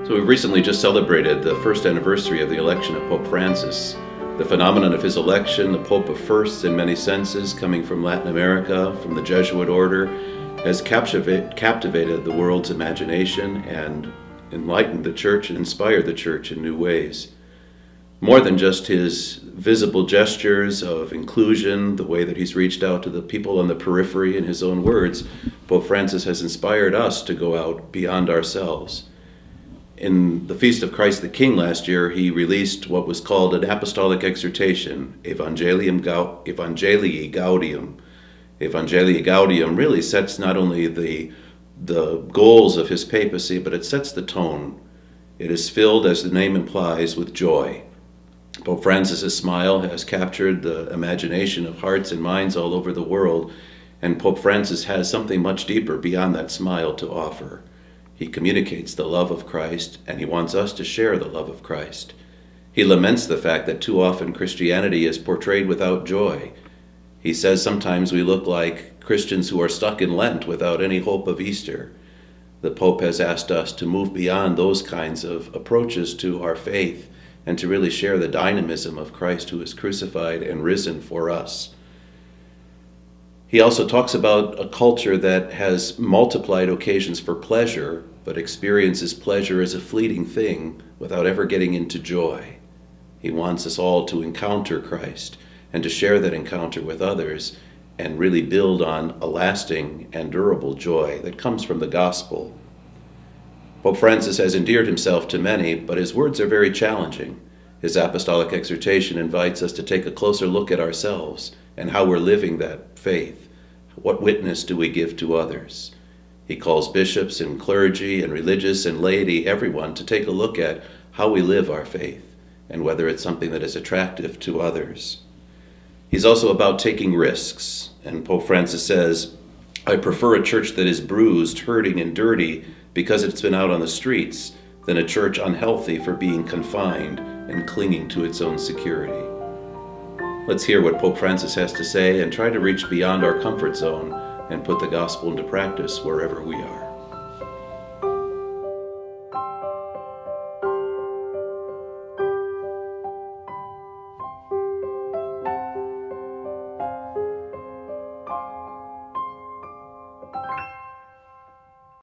So we've recently just celebrated the first anniversary of the election of Pope Francis. The phenomenon of his election, the Pope of firsts in many senses, coming from Latin America, from the Jesuit order, has captivated the world's imagination and enlightened the Church and inspired the Church in new ways. More than just his visible gestures of inclusion, the way that he's reached out to the people on the periphery in his own words, Pope Francis has inspired us to go out beyond ourselves. In the Feast of Christ the King last year, he released what was called an apostolic exhortation, Evangelii Gaudium. Evangelii Gaudium really sets not only the goals of his papacy, but it sets the tone. It is filled, as the name implies, with joy. Pope Francis's smile has captured the imagination of hearts and minds all over the world, and Pope Francis has something much deeper beyond that smile to offer. He communicates the love of Christ, and he wants us to share the love of Christ. He laments the fact that too often Christianity is portrayed without joy. He says sometimes we look like Christians who are stuck in Lent without any hope of Easter. The Pope has asked us to move beyond those kinds of approaches to our faith and to really share the dynamism of Christ who is crucified and risen for us. He also talks about a culture that has multiplied occasions for pleasure, but experiences pleasure as a fleeting thing without ever getting into joy. He wants us all to encounter Christ and to share that encounter with others and really build on a lasting and durable joy that comes from the gospel. Pope Francis has endeared himself to many, but his words are very challenging. His apostolic exhortation invites us to take a closer look at ourselves and how we're living that faith. What witness do we give to others? He calls bishops and clergy and religious and laity, everyone, to take a look at how we live our faith and whether it's something that is attractive to others. He's also about taking risks, and Pope Francis says, "I prefer a church that is bruised, hurting, and dirty because it's been out on the streets, than a church unhealthy for being confined and clinging to its own security." Let's hear what Pope Francis has to say and try to reach beyond our comfort zone and put the gospel into practice wherever we are.